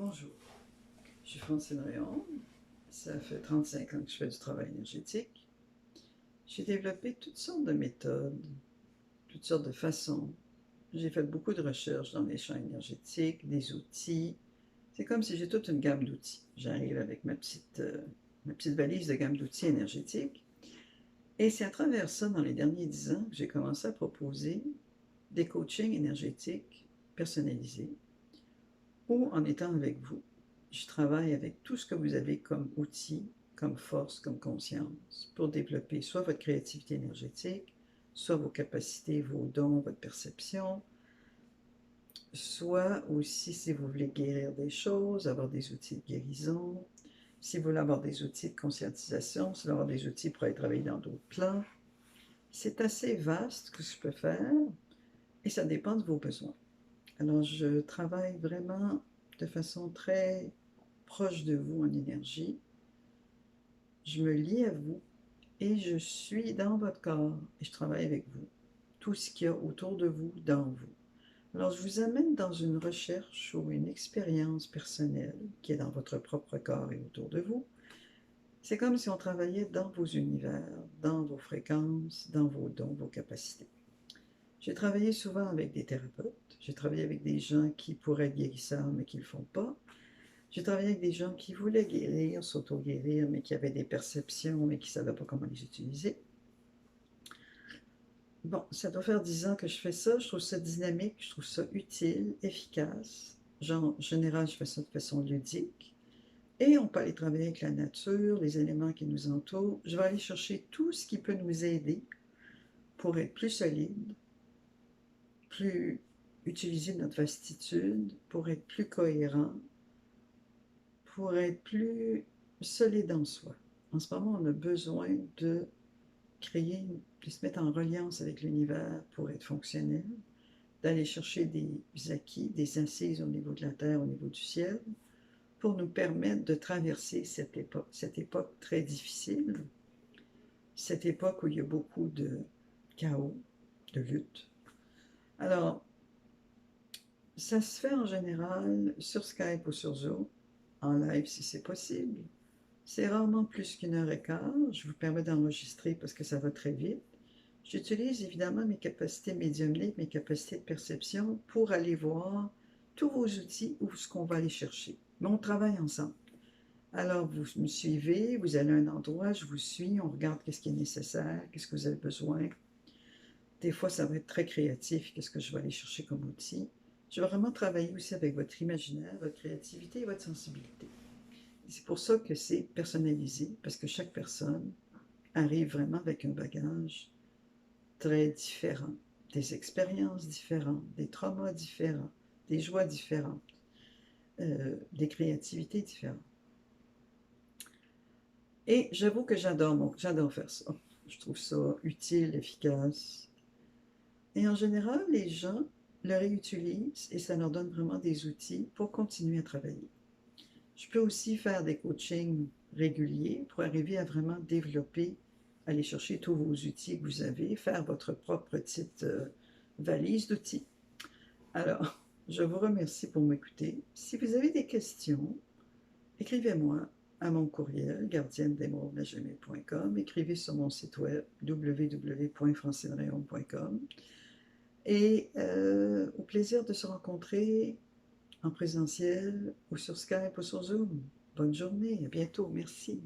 Bonjour, je suis Francine Réaume. Ça fait 35 ans que je fais du travail énergétique. J'ai développé toutes sortes de méthodes, toutes sortes de façons. J'ai fait beaucoup de recherches dans les champs énergétiques, des outils. C'est comme si j'ai toute une gamme d'outils. J'arrive avec ma petite valise de gamme d'outils énergétiques. Et c'est à travers ça, dans les derniers 10 ans, que j'ai commencé à proposer des coachings énergétiques personnalisés ou en étant avec vous. Je travaille avec tout ce que vous avez comme outil, comme force, comme conscience, pour développer soit votre créativité énergétique, soit vos capacités, vos dons, votre perception, soit aussi si vous voulez guérir des choses, avoir des outils de guérison, si vous voulez avoir des outils de conscientisation, si vous voulez avoir des outils pour aller travailler dans d'autres plans. C'est assez vaste ce que je peux faire et ça dépend de vos besoins. Alors, je travaille vraiment de façon très proche de vous en énergie. Je me lie à vous et je suis dans votre corps et je travaille avec vous. Tout ce qu'il y a autour de vous, dans vous. Alors, je vous amène dans une recherche ou une expérience personnelle qui est dans votre propre corps et autour de vous. C'est comme si on travaillait dans vos univers, dans vos fréquences, dans vos dons, vos capacités. J'ai travaillé souvent avec des thérapeutes, j'ai travaillé avec des gens qui pourraient être guérisseurs mais qui ne le font pas. J'ai travaillé avec des gens qui voulaient guérir, s'auto-guérir, mais qui avaient des perceptions mais qui ne savaient pas comment les utiliser. Bon, ça doit faire 10 ans que je fais ça, je trouve ça dynamique, je trouve ça utile, efficace. Genre, en général, je fais ça de façon ludique. Et on peut aller travailler avec la nature, les éléments qui nous entourent. Je vais aller chercher tout ce qui peut nous aider pour être plus solide, plus utiliser notre vastitude, pour être plus cohérent, pour être plus solide en soi. En ce moment, on a besoin de créer, de se mettre en reliance avec l'univers pour être fonctionnel, d'aller chercher des acquis, des assises au niveau de la terre, au niveau du ciel, pour nous permettre de traverser cette époque très difficile, cette époque où il y a beaucoup de chaos, de lutte. Alors, ça se fait en général sur Skype ou sur Zoom, en live si c'est possible. C'est rarement plus qu'1 heure et quart. Je vous permets d'enregistrer parce que ça va très vite. J'utilise évidemment mes capacités médiumniques, mes capacités de perception pour aller voir tous vos outils ou ce qu'on va aller chercher. Mais on travaille ensemble. Alors, vous me suivez, vous allez à un endroit, je vous suis, on regarde qu'est-ce qui est nécessaire, qu'est-ce que vous avez besoin. Des fois, ça va être très créatif, qu'est-ce que je vais aller chercher comme outil. Je vais vraiment travailler aussi avec votre imaginaire, votre créativité et votre sensibilité. C'est pour ça que c'est personnalisé, parce que chaque personne arrive vraiment avec un bagage très différent, des expériences différentes, des traumas différents, des joies différentes, des créativités différentes. Et j'avoue que j'adore faire ça. Je trouve ça utile, efficace. Et en général, les gens le réutilisent et ça leur donne vraiment des outils pour continuer à travailler. Je peux aussi faire des coachings réguliers pour arriver à vraiment développer, aller chercher tous vos outils que vous avez, faire votre propre petite valise d'outils. Alors, je vous remercie pour m'écouter. Si vous avez des questions, écrivez-moi à mon courriel gardienne-des-mondes@gmail.com. Écrivez sur mon site web www.francineréaume.com. Et au plaisir de se rencontrer en présentiel ou sur Skype ou sur Zoom. Bonne journée, à bientôt, merci.